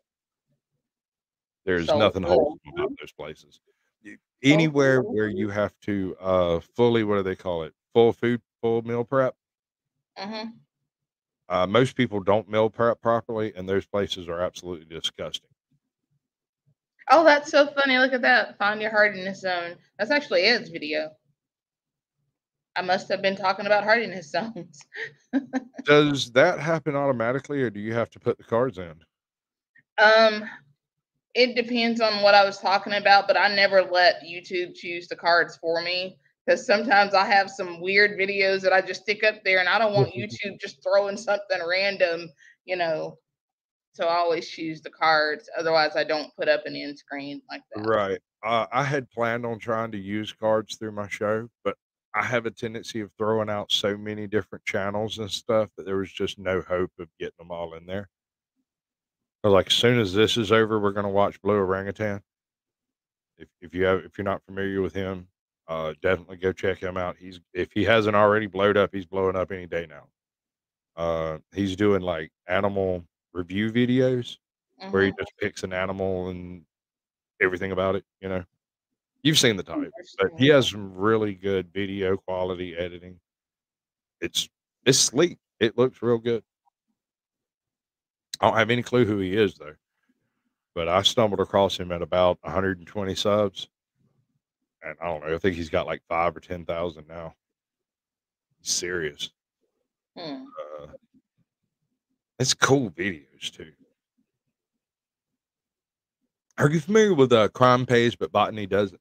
There's Soul nothing food. wholesome about those places. Soul Anywhere food. where you have to fully, what do they call it? Full meal prep. Mhm. Most people don't meal prep properly, and those places are absolutely disgusting. Oh, that's so funny. Look at that. Find your hardiness zone. That's actually Ed's video. I must have been talking about hardiness zones. Does that happen automatically, or do you have to put the cards in? Um, it depends on what I was talking about, but I never let YouTube choose the cards for me because sometimes I have some weird videos that I just stick up there and I don't want YouTube just throwing something random, you know. So I always choose the cards. Otherwise, I don't put up an end screen like that. Right. I had planned on trying to use cards through my show, but I have a tendency of throwing out so many different channels and stuff that there was just no hope of getting them all in there. So, like, as soon as this is over, we're gonna watch Blue Orangutan. If you're not familiar with him, definitely go check him out. He's if he hasn't already blowed up, he's blowing up any day now. He's doing like animal review videos where he Mhm. just picks an animal and everything about it. You've seen the type, but he Interesting. has some really good video quality editing. It's it's sleek. It looks real good. I don't have any clue who he is though, but I stumbled across him at about 120 subs, and I don't know. I think he's got like 5 or 10,000 now. He's serious. Hmm. Uh, it's cool videos too. Are you familiar with Crime Pays but Botany doesn't?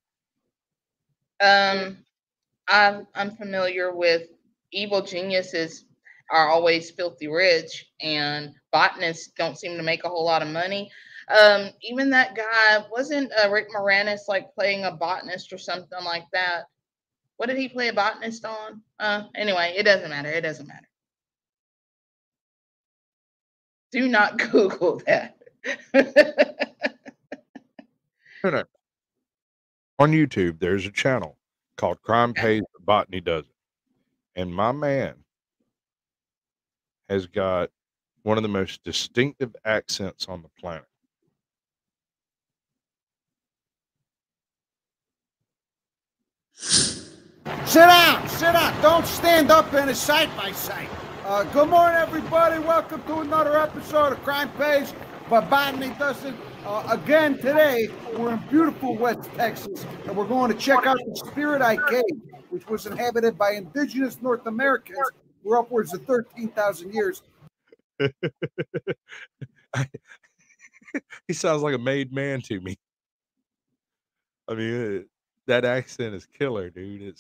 I'm familiar with evil geniuses are always filthy rich, and botanists don't seem to make a whole lot of money. Even that guy wasn't Rick Moranis like playing a botanist or something like that. What did he play a botanist on? Anyway, it doesn't matter. It doesn't matter. Do not Google that. No. On YouTube, there's a channel called Crime Pays, but Botany Doesn't. And my man has got one of the most distinctive accents on the planet. Sit down, sit down. Don't stand up in a side by side. Good morning, everybody. Welcome to another episode of Crime Pays, but Botany Doesn't. Again, today, we're in beautiful West Texas, and we're going to check out the Spirit Eye Cave, which was inhabited by indigenous North Americans for upwards of 13,000 years. He sounds like a made man to me. I mean, that accent is killer, dude.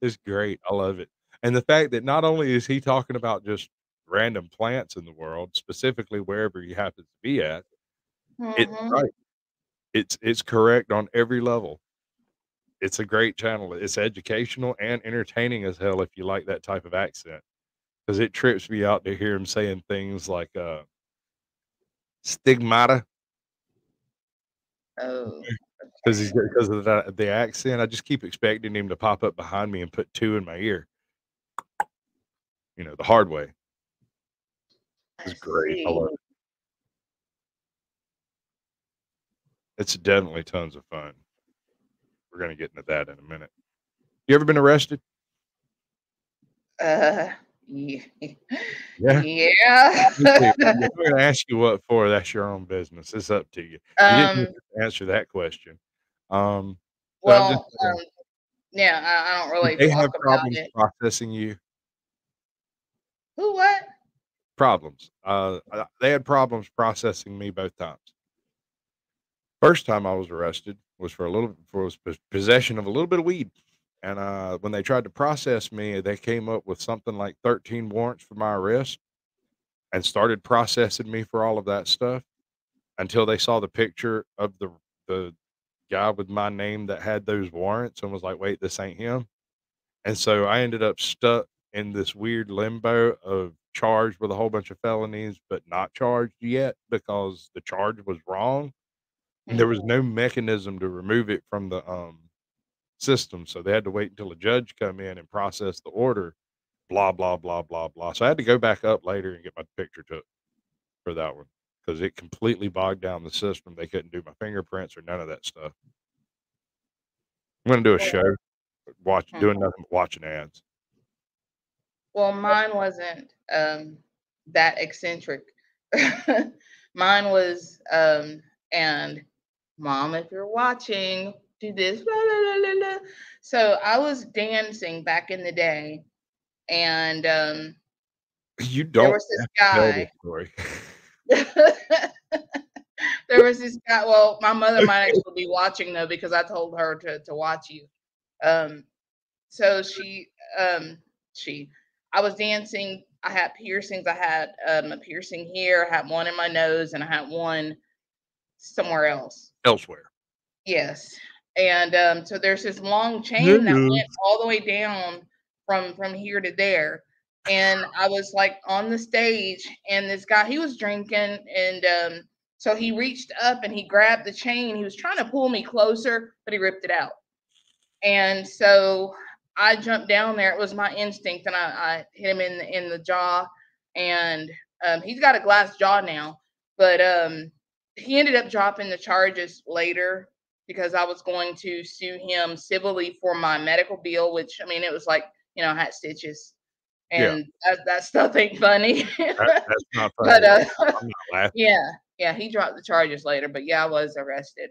It's great. I love it. And the fact that not only is he talking about just random plants in the world, specifically wherever he happens to be at, it's Mhm. right. It's correct on every level. It's a great channel. It's educational and entertaining as hell if you like that type of accent. Because it trips me out to hear him saying things like stigmata. Oh, Because okay. because of the accent. I just keep expecting him to pop up behind me and put two in my ear. The hard way. I It's great. I see. love it. It's definitely tons of fun. We're gonna get into that in a minute. You ever been arrested? Uh, yeah. Yeah. Yeah. Me too. If I'm gonna ask you what for, that's your own business. It's up to you. You didn't um, have to answer that question. Um, but I'm just well, saying, yeah, I don't did really they talk have about problems it. processing you? What? Problems. They had problems processing me both times. First time I was arrested was for possession of a little bit of weed. And when they tried to process me, they came up with something like 13 warrants for my arrest and started processing me for all of that stuff until they saw the picture of the guy with my name that had those warrants and was like, "Wait, this ain't him." And so I ended up stuck in this weird limbo of charged with a whole bunch of felonies, but not charged yet because the charge was wrong. And there was Mhm. no mechanism to remove it from the system. So they had to wait until a judge come in and process the order, blah, blah, blah, blah, blah. So I had to go back up later and get my picture took for that one because it completely bogged down the system. They couldn't do my fingerprints or none of that stuff. I'm gonna do a show, Mhm. doing nothing but watching ads. Well, mine wasn't that eccentric. Mine was and mom, if you're watching, do this. La, la, la, la, la. So I was dancing back in the day, and You there don't was this have to tell this guy. story. There was this guy. Well, my mother might actually be watching though because I told her to watch you. Um, so um she I was dancing. I had piercings. I had a piercing here. I had one in my nose, and I had one somewhere else. Elsewhere. Yes. And so there's this long chain that Yes. went all the way down from here to there. And I was like on the stage, and this guy, he was drinking, and so he reached up and he grabbed the chain. He was trying to pull me closer, but he ripped it out. And so I jumped down there. It was my instinct, and I hit him in the jaw. And he's got a glass jaw now, but he ended up dropping the charges later because I was going to sue him civilly for my medical bill, which I mean it was like I had stitches, Yeah. and that stuff ain't funny. That's not funny But at all. I'm not laughing. yeah, he dropped the charges later. But yeah, I was arrested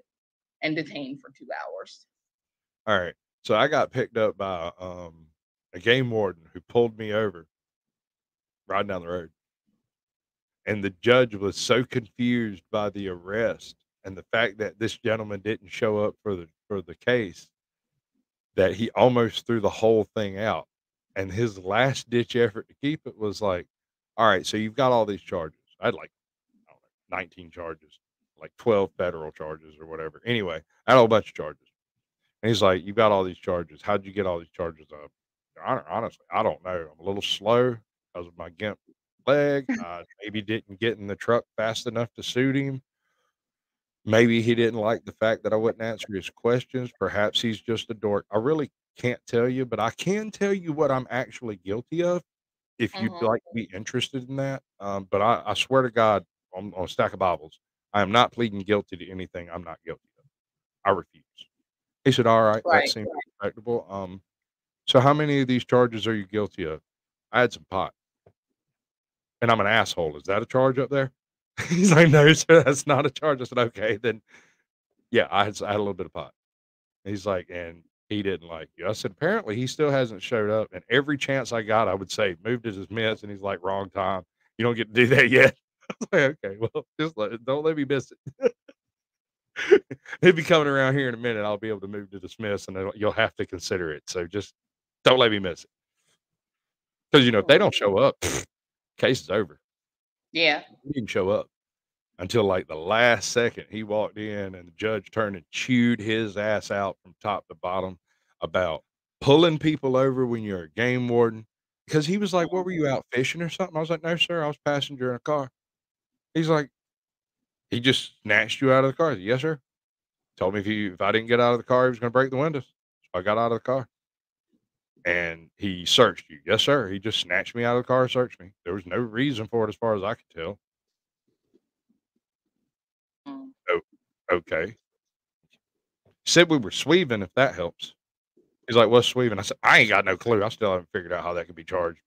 and detained for 2 hours. All right. So I got picked up by a game warden who pulled me over riding down the road. And the judge was so confused by the arrest and the fact that this gentleman didn't show up for the case that he almost threw the whole thing out. And his last ditch effort to keep it was like, all right, so you've got all these charges. I had like, I don't know, 19 charges, like 12 federal charges or whatever. Anyway, I had a whole bunch of charges. And he's like, you've got all these charges. How'd you get all these charges up? Honestly, I don't know. I'm a little slow because of my gimp leg. I maybe didn't get in the truck fast enough to suit him. Maybe he didn't like the fact that I wouldn't answer his questions. Perhaps he's just a dork. I really can't tell you, but I can tell you what I'm actually guilty of if you'd Mhm. like to be interested in that. But I swear to God on a stack of Bibles, I am not pleading guilty to anything I'm not guilty of. I refuse. He said, all right, that Right. seems respectable. So how many of these charges are you guilty of? I had some pot and I'm an asshole. Is that a charge up there? He's like, no, sir, that's not a charge. I said, okay, then yeah, I had a little bit of pot. He's like, and he didn't like you. I said, apparently he still hasn't showed up. And every chance I got, I would say, moved to dismiss. And he's like, wrong time. You don't get to do that yet. I was like, okay, well, don't let me miss it. He'll be coming around here in a minute. I'll be able to move to dismiss and you'll have to consider it. So just don't let me miss it. Because, if they don't show up, case is over. Yeah. He didn't show up until like the last second. He walked in and the judge turned and chewed his ass out from top to bottom about pulling people over when you're a game warden. Because he was like, what were you out fishing or something? I was like, no, sir, I was passenger in a car. He's like, he just snatched you out of the car. Said, yes, sir. Told me if I didn't get out of the car, he was going to break the windows. So I got out of the car. And he searched you. Yes, sir. He just snatched me out of the car and searched me. There was no reason for it as far as I could tell. Mm. Oh, okay. Said we were sweeving, if that helps. He's like, what's sweeving? I said, I ain't got no clue. I still haven't figured out how that could be charged.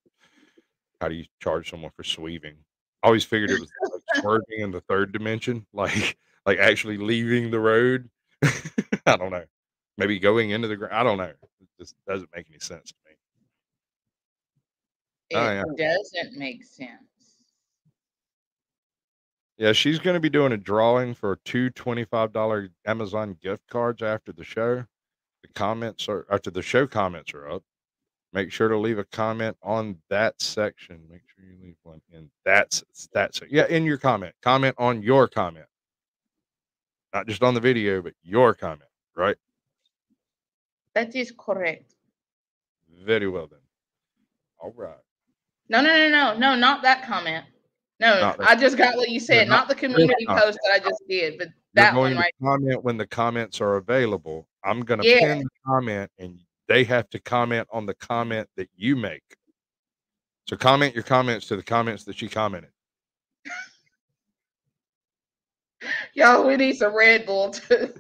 How do you charge someone for sweeving? I always figured it was like swerving in the third dimension, like actually leaving the road. I don't know. Maybe going into the ground. I don't know. It just doesn't make any sense to me. It Oh, yeah. doesn't make sense. Yeah, she's going to be doing a drawing for two $25 Amazon gift cards after the show. The comments are after the show comments are up. Make sure to leave a comment on that section. Make sure you leave one in that's yeah, in your comment. Comment on your comment. Not just on the video, but your comment, right? That is correct. Very well then. All right. No, not that comment. No, Not that, I just got what you said. not Not the community comment. post that I just did, but You're that going one to right. comment when the comments are available. I'm going to Yeah. pin the comment and they have to comment on the comment that you make. So comment your comments to the comments that she commented. Yo, we need some Red Bull too.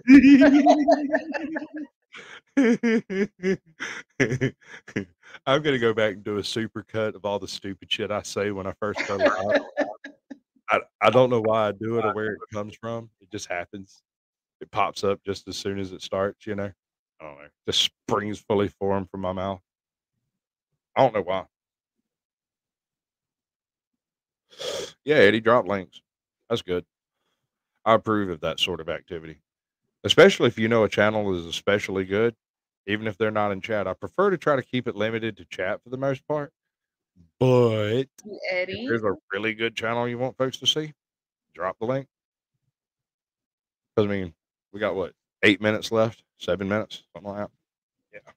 I'm gonna go back and do a super cut of all the stupid shit I say when I first start live. I don't know why I do it or where it comes from. It just happens. It pops up just as soon as it starts, I don't know. Just springs fully formed from my mouth. I don't know why. Yeah, Eddie, drop links. That's good. I approve of that sort of activity. Especially if you know a channel is especially good, even if they're not in chat. I prefer to try to keep it limited to chat for the most part. But if Eddie. there's a really good channel you want folks to see, drop the link. Because, I mean, we got what, 8 minutes left? 7 minutes? Something like that. Yeah.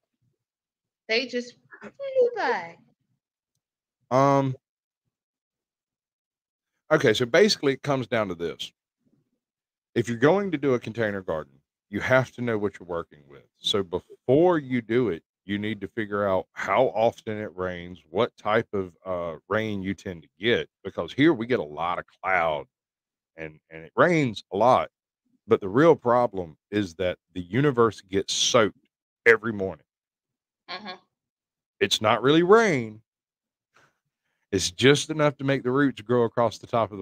They just flew by. Okay, so basically it comes down to this. If you're going to do a container garden, you have to know what you're working with. So before you do it, you need to figure out how often it rains, what type of rain you tend to get, because here we get a lot of cloud and it rains a lot. But the real problem is that the universe gets soaked every morning. Mm-hmm. It's not really rain. It's just enough to make the roots grow across the top of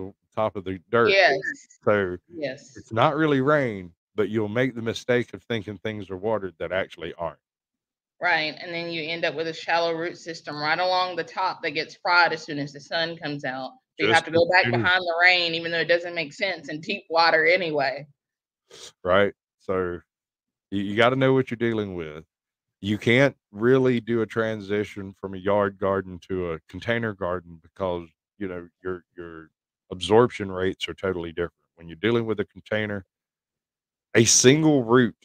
the dirt. Yes. So Yes. it's not really rain, but you'll make the mistake of thinking things are watered that actually aren't. Right. And then you end up with a shallow root system right along the top that gets fried as soon as the sun comes out. So you have to go back behind the rain, even though it doesn't make sense in deep water anyway. Right. So you got to know what you're dealing with. You can't really do a transition from a yard garden to a container garden because your absorption rates are totally different. When you're dealing with a container, a single root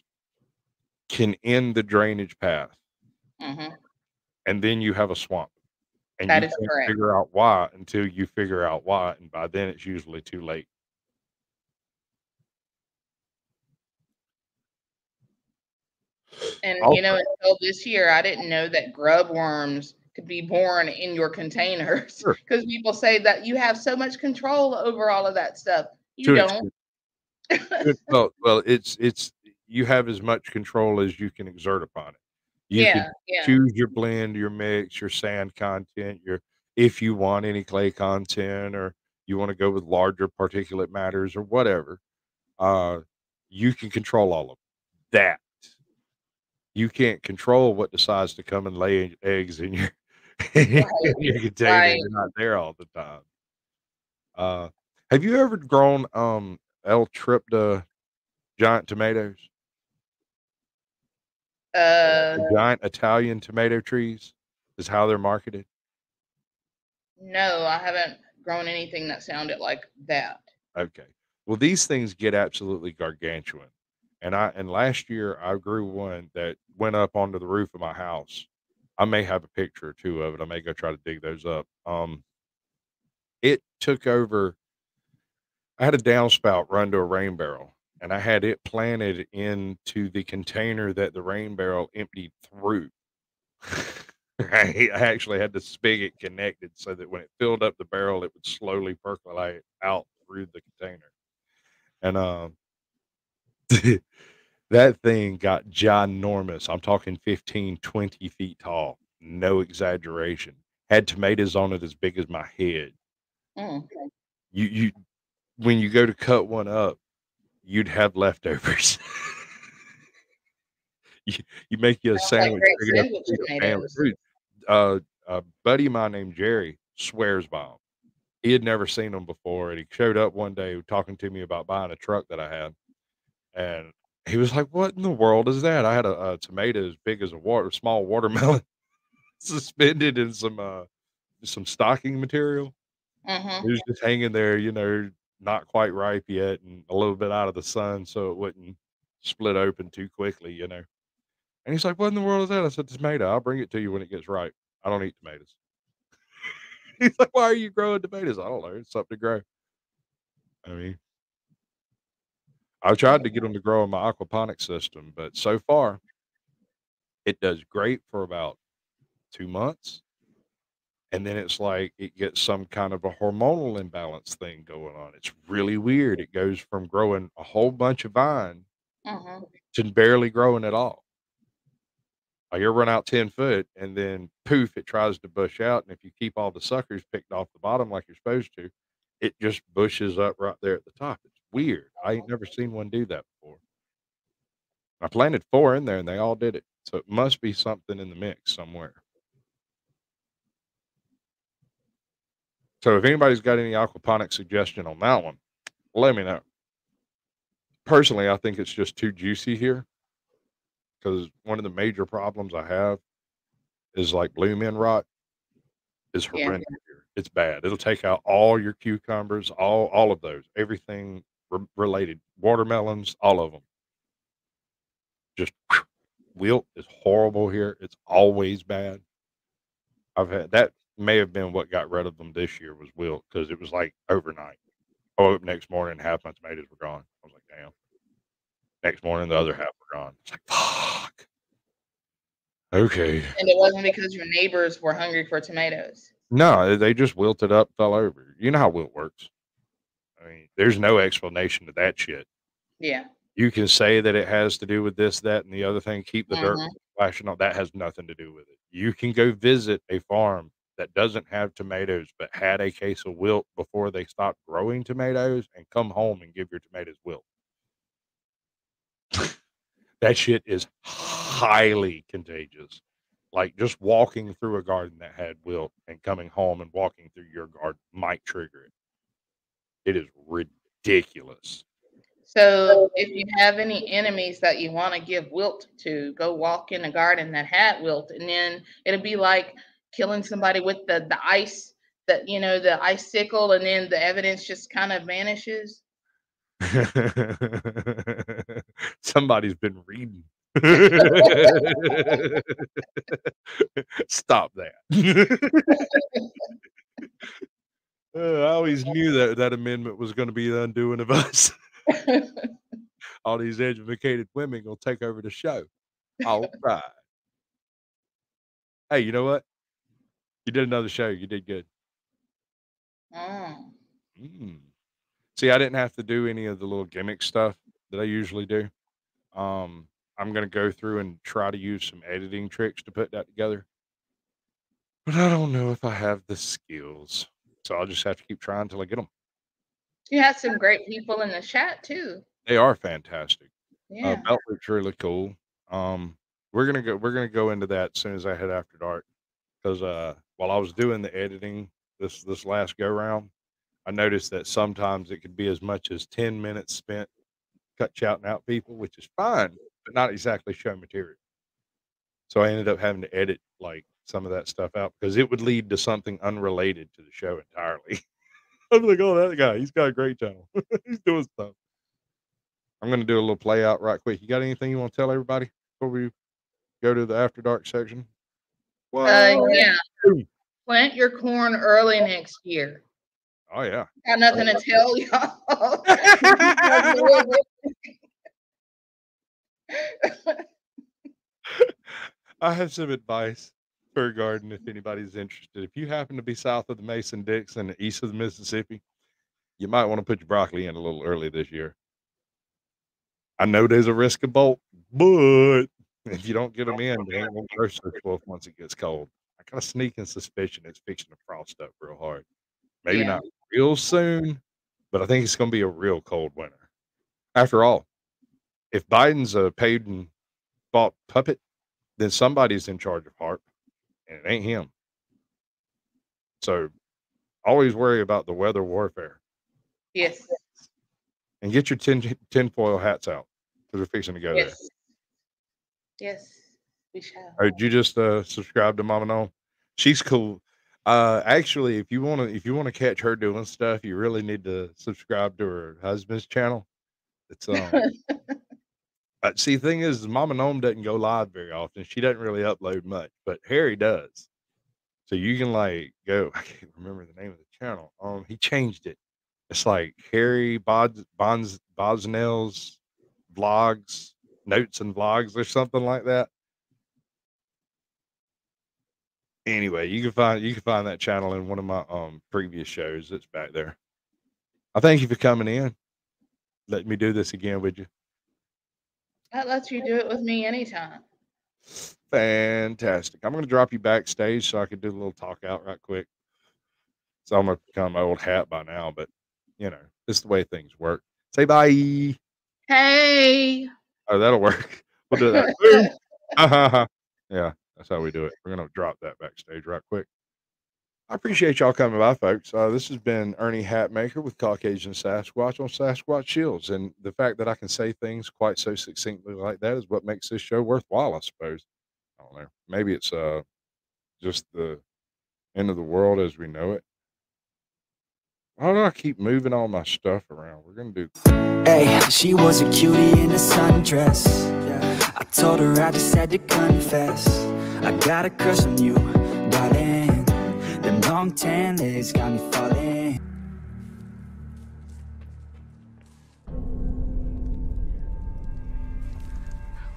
can end the drainage path, Hmm. and then you have a swamp, and That you is can't correct. figure out why until you figure out why, and by then it's usually too late. And Also, until this year, I didn't know that grub worms could be born in your containers sure, because people say that you have so much control over all of that stuff. You to an don't. extent. Well, it's you have as much control as you can exert upon it. You can Yeah, yeah. choose your blend, your mix, your sand content, your if you want any clay content or you want to go with larger particulate matters or whatever. Uh, you can control all of that. You can't control what decides to come and lay eggs in your in Right, your container. right. They're not there all the time. Uh, have you ever grown El Tripta giant tomatoes? Uh, The giant Italian tomato trees is how they're marketed? no, I haven't grown anything that sounded like that. Okay. Well, these things get absolutely gargantuan. And last year I grew one that went up onto the roof of my house. I may have a picture or two of it. I may go try to dig those up. It took over. I had a downspout run to a rain barrel, and I had it planted into the container that the rain barrel emptied through. Right? I actually had the spigot connected so that when it filled up the barrel, it would slowly percolate out through the container. And that thing got ginormous. I'm talking 15, 20 feet tall. No exaggeration. Had tomatoes on it as big as my head. Mm. You when you go to cut one up, you'd have leftovers. you, you make you a Sounds like sandwich great big enough to sandwich feed a family. tomatoes. Dude, a buddy of mine named Jerry swears by them. He had never seen them before, and he showed up one day talking to me about buying a truck that I had, and he was like, "What in the world is that?" I had a tomato as big as a small watermelon suspended in some stocking material. It Mm-hmm. was just hanging there, not quite ripe yet, and a little bit out of the sun, so it wouldn't split open too quickly. And he's like, "What in the world is that?" I said, "Tomato. I'll bring it to you when it gets ripe. I don't eat tomatoes." He's like, "Why are you growing tomatoes?" I don't know. It's something to grow. I mean, I've tried to get them to grow in my aquaponic system, but so far it does great for about 2 months. And then it's like it gets some kind of a hormonal imbalance thing going on. It's really weird. It goes from growing a whole bunch of vine Mm-hmm. to barely growing at all. Like you'll run out 10 foot and then poof, it tries to bush out. And if you keep all the suckers picked off the bottom like you're supposed to, it just bushes up right there at the top. It's weird. I ain't never seen one do that before. I planted 4 in there and they all did it. So it must be something in the mix somewhere. So if anybody's got any aquaponic suggestion on that one, let me know. Personally, I think it's just too juicy here because one of the major problems I have is like bloom end rot is Yeah. horrendous here. It's bad. It'll take out all your cucumbers, all of those, everything related, watermelons, all of them. Just wilt is horrible here. It's always bad. I've had that may have been what got rid of them this year was wilt because it was like overnight. I woke up next morning, half my tomatoes were gone. I was like, damn. Next morning, the other half were gone. It's like, fuck. Okay. And it wasn't because your neighbors were hungry for tomatoes. No, they just wilted up, fell over. You know how wilt works. I mean, there's no explanation to that shit. Yeah. You can say that it has to do with this, that, and the other thing. Keep the dirt Mm-hmm. splashing on. That has nothing to do with it. You can go visit a farm that doesn't have tomatoes, but had a case of wilt before they stopped growing tomatoes, and come home and give your tomatoes wilt. That shit is highly contagious. Like just walking through a garden that had wilt and coming home and walking through your garden might trigger it. It is ridiculous. So if you have any enemies that you want to give wilt to, go walk in a garden that had wilt, and then it'll be like killing somebody with the ice, that the icicle, and then the evidence just kind of vanishes. Somebody's been reading. Stop that. I always knew that amendment was going to be the undoing of us. All these educated women gonna take over the show. All right. Hey, you know what? You did another show. You did good. Mm. See, I didn't have to do any of the little gimmick stuff that I usually do. I'm gonna go through and try to use some editing tricks to put that together. But I don't know if I have the skills. So I'll just have to keep trying until I get them. You had some great people in the chat too. They are fantastic. Yeah. Belt Loop's really cool. We're gonna go into that as soon as I head after dark. Because while I was doing the editing this last go round, I noticed that sometimes it could be as much as 10 minutes spent shouting out people, which is fine, but not exactly show material. So I ended up having to edit like some of that stuff out because it would lead to something unrelated to the show entirely. I was like, oh, that guy, he's got a great channel. He's doing stuff. I'm going to do a little play out right quick. You got anything you want to tell everybody before we go to the After Dark section? Yeah. Plant your corn early next year. Oh, yeah. Got nothing to tell y'all. I have some advice for a garden if anybody's interested. If you happen to be south of the Mason-Dixon and east of the Mississippi, you might want to put your broccoli in a little early this year. I know there's a risk of bolt, but if you don't get them in, they ain't gonna grow so well once it gets cold. I got a sneaking suspicion it's fixing to frost up real hard. Maybe not real soon, but I think it's going to be a real cold winter. After all, if Biden's a paid and bought puppet, then somebody's in charge of HARP, and it ain't him. So always worry about the weather warfare. Yes. And get your tinfoil hats out because we're fixing to go there. Yes, we shall. All right, you just subscribe to Mama Gnome. She's cool. Actually, if you want to catch her doing stuff, you really need to subscribe to her husband's channel. It's see, the thing is, Mama Gnome doesn't go live very often. She doesn't really upload much, but Harry does. So you can like go. I can't remember the name of the channel. He changed it. It's like Harry Bosnell's vlogs, notes and vlogs, or something like that. Anyway, you can find that channel in one of my previous shows. It's back there. I thank you for coming in. Let me do this again with you. That lets you do it with me anytime. Fantastic. I'm going to drop you backstage so I can do a little talk out right quick. It's almost become my old hat by now, but you know, it's the way things work. Say bye. Hey. Oh, that'll work. We'll do that. Yeah, that's how we do it. We're going to drop that backstage right quick. I appreciate y'all coming by, folks. This has been Ernie Hatmaker with Caucasian Sasquatch on Sasquatch Shills. And the fact that I can say things quite so succinctly like that is what makes this show worthwhile, I suppose. I don't know. Maybe it's just the end of the world as we know it. Why do I keep moving all my stuff around? We're going to do... Hey, she was a cutie in a sundress. Yeah. I told her I just had to confess. I got a crush on you, darling. Them long tan legs got me falling.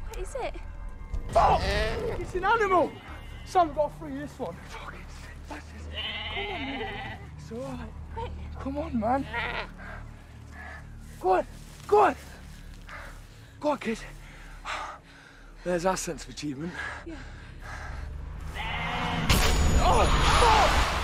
What is it? Oh! It's an animal! Someone got free this one. It's alright. Come on, man. Go on. Go on. Go on, kid. There's our sense of achievement. Yeah. Oh!